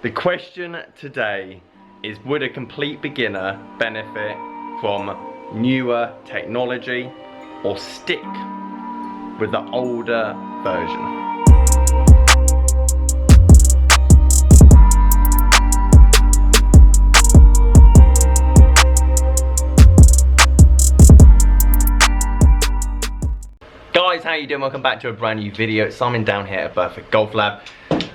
The question today is, would a complete beginner benefit from newer technology or stick with the older version? Guys, how you doing? Welcome back to a brand new video. It's Simon down here at Perfect Golf Lab.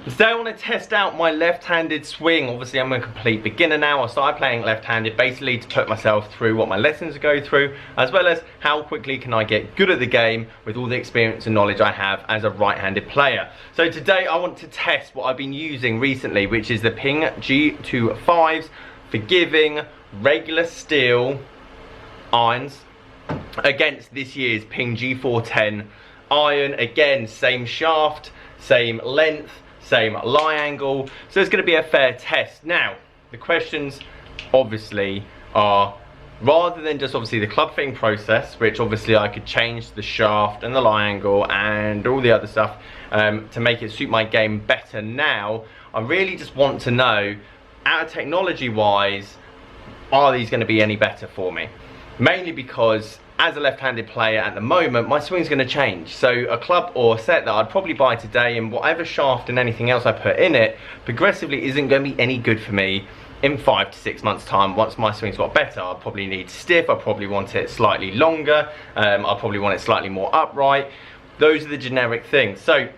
Today I want to test out my left-handed swing. Obviously I'm a complete beginner now. I started playing left-handed basically to put myself through what my lessons go through, as well as how quickly can I get good at the game with all the experience and knowledge I have as a right-handed player. So today I want to test what I've been using recently, which is the Ping G25's forgiving regular steel irons against this year's Ping G410 iron. Again, same shaft, same length, same lie angle, so it's going to be a fair test. Now the questions obviously are, rather than just obviously the club fitting process, which obviously I could change the shaft and the lie angle and all the other stuff to make it suit my game better, now I really just want to know, out of technology wise, are these going to be any better for me? Mainly because as a left-handed player at the moment, my swing's going to change. So a club or a set that I'd probably buy today, and whatever shaft and anything else I put in it, progressively isn't going to be any good for me in 5 to 6 months time. Once my swing's got better, I'll probably need stiff, I'll probably want it slightly longer, I'll probably want it slightly more upright. Those are the generic things. So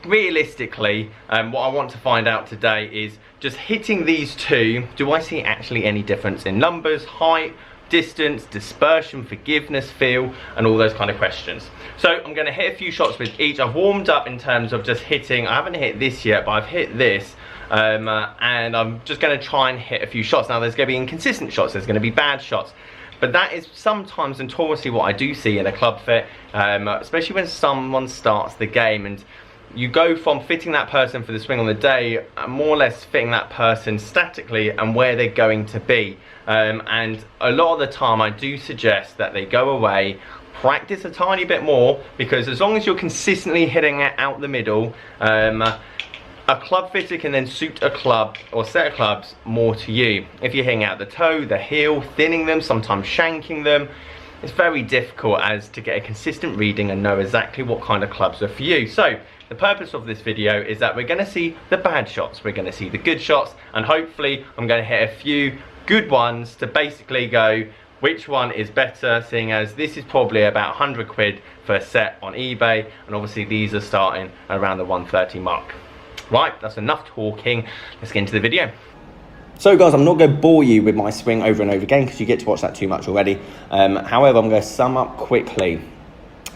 realistically, what I want to find out today is, just hitting these two, do I see actually any difference in numbers, height, distance, dispersion, forgiveness, feel, and all those kind of questions. So I'm going to hit a few shots with each. I've warmed up in terms of just hitting. I haven't hit this yet, but I've hit this, and I'm just going to try and hit a few shots. Now there's going to be inconsistent shots, there's going to be bad shots, but that is sometimes notoriously what I do see in a club fit, especially when someone starts the game and you go from fitting that person for the swing on the day, more or less fitting that person statically and where they're going to be. And a lot of the time I do suggest that they go away, practice a tiny bit more, because as long as you're consistently hitting it out the middle, a club fitter can then suit a club or set of clubs more to you. If you're hitting out the toe, the heel, thinning them, sometimes shanking them, it's very difficult as to get a consistent reading and know exactly what kind of clubs are for you. So the purpose of this video is that we're going to see the bad shots, we're going to see the good shots, and hopefully I'm going to hit a few good ones to basically go which one is better, seeing as this is probably about 100 quid for a set on eBay, and obviously these are starting around the 130 mark. Right, that's enough talking, let's get into the video. So guys, I'm not going to bore you with my swing over and over again because you get to watch that too much already. However, I'm going to sum up quickly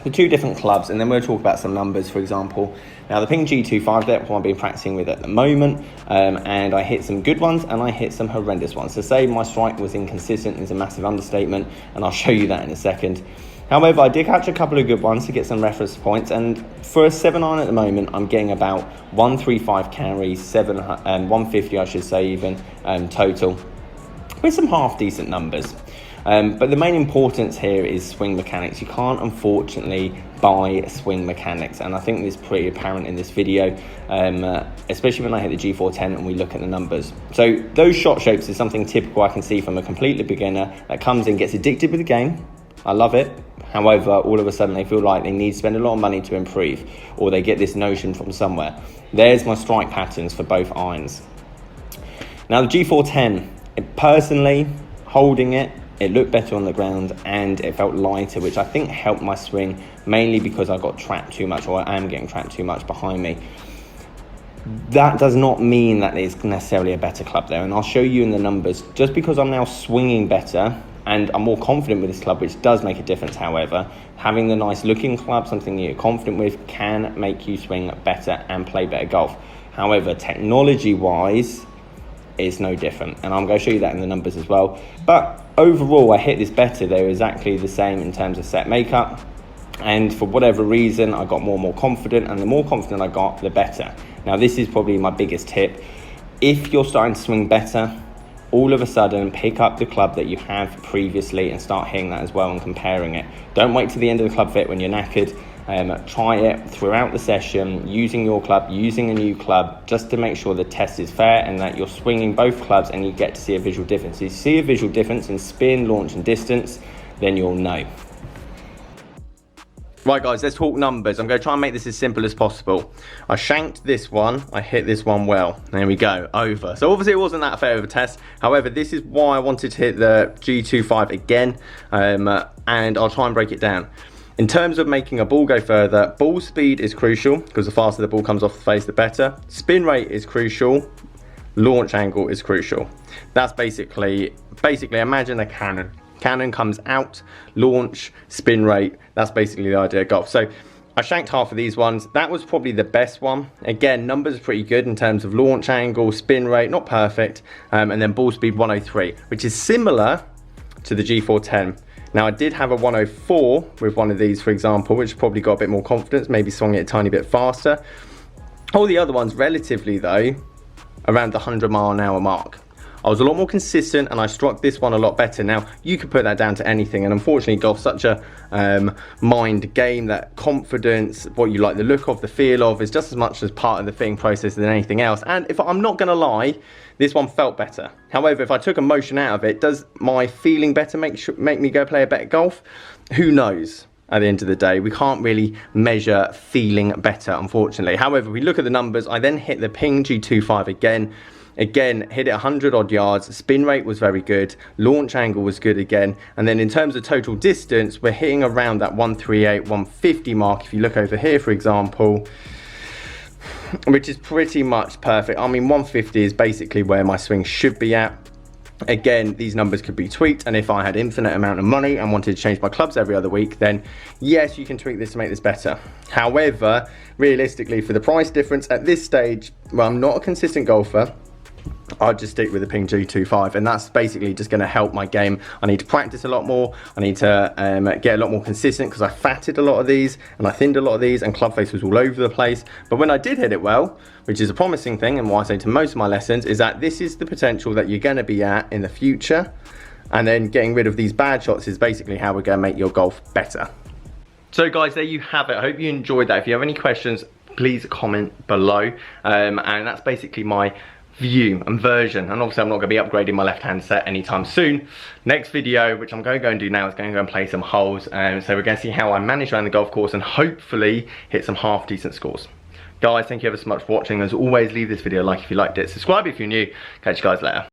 the two different clubs, and then we'll talk about some numbers, for example. Now the Ping G25, that's what I've been practicing with at the moment, and I hit some good ones and I hit some horrendous ones. To say my strike was inconsistent is a massive understatement, and I'll show you that in a second. However, I did catch a couple of good ones to get some reference points, and for a 7-iron at the moment, I'm getting about 135 carries, 150 I should say even, total, with some half decent numbers. But the main importance here is swing mechanics. You can't unfortunately buy swing mechanics, and I think this is pretty apparent in this video, especially when I hit the G410 and we look at the numbers. So those shot shapes is something typical I can see from a completely beginner that comes in, gets addicted with the game. I love it. However, all of a sudden they feel like they need to spend a lot of money to improve, or they get this notion from somewhere. There's my strike patterns for both irons. Now the G410, personally, holding it, it looked better on the ground and it felt lighter, which I think helped my swing, mainly because I got trapped too much, or I am getting trapped too much behind me. That does not mean that it's necessarily a better club there, and I'll show you in the numbers. Just because I'm now swinging better and I'm more confident with this club, which does make a difference, however, having the nice looking club, something you're confident with, can make you swing better and play better golf. However, technology wise, it's no different, and I'm going to show you that in the numbers as well. But overall, I hit this better. They're exactly the same in terms of set makeup, and for whatever reason I got more and more confident, and the more confident I got, the better. Now this is probably my biggest tip. If you're starting to swing better, all of a sudden pick up the club that you have previously and start hitting that as well and comparing it. Don't wait till the end of the club fit when you're knackered. Try it throughout the session, using your club, using a new club, just to make sure the test is fair and that you're swinging both clubs and you get to see a visual difference. If you see a visual difference in spin, launch and distance, then you'll know. Right guys, let's talk numbers. I'm going to try and make this as simple as possible. I shanked this one, I hit this one well. There we go, over. So obviously it wasn't that fair of a test. However, this is why I wanted to hit the G25 again, and I'll try and break it down. In terms of making a ball go further, ball speed is crucial, because the faster the ball comes off the face, the better. Spin rate is crucial. Launch angle is crucial. That's basically imagine a cannon. Cannon comes out, launch, spin rate. That's basically the idea of golf. So I shanked half of these ones. That was probably the best one. Again, numbers are pretty good in terms of launch angle, spin rate, not perfect. And then ball speed 103, which is similar to the G410. Now I did have a 104 with one of these, for example, which probably got a bit more confidence, maybe swung it a tiny bit faster. All the other ones relatively though, around the 100-mile-an-hour mark. I was a lot more consistent and I struck this one a lot better. Now, you could put that down to anything, and unfortunately golf's such a mind game that confidence, what you like the look of, the feel of, is just as much as part of the fitting process than anything else. And if I'm not gonna lie, this one felt better. However, if I took emotion out of it, does my feeling better make me go play a better golf? Who knows? At the end of the day, we can't really measure feeling better, unfortunately. However, we look at the numbers. I then hit the Ping G25 again, hit it 100 odd yards. Spin rate was very good, launch angle was good again, and then in terms of total distance, we're hitting around that 138, 150 mark. If you look over here, for example, which is pretty much perfect. I mean, 150 is basically where my swing should be at. Again, these numbers could be tweaked, and if I had infinite amount of money and wanted to change my clubs every other week, then yes, you can tweak this to make this better. However, realistically, for the price difference at this stage, well, I'm not a consistent golfer. I'd just stick with the Ping G25, and that's basically just going to help my game. I need to practice a lot more. I need to get a lot more consistent, because I fatted a lot of these and I thinned a lot of these, and club face was all over the place. But when I did hit it well, which is a promising thing, and what I say to most of my lessons, is that this is the potential that you're going to be at in the future, and then getting rid of these bad shots is basically how we're going to make your golf better. So guys, there you have it. I hope you enjoyed that. If you have any questions, please comment below, and that's basically my view and version. And obviously I'm not going to be upgrading my left hand set anytime soon. Next video, which I'm going to go and do now, is going to go and play some holes, and so we're going to see how I manage around the golf course and hopefully hit some half decent scores. Guys, thank you ever so much for watching. As always, leave this video a like if you liked it, subscribe if you're new. Catch you guys later.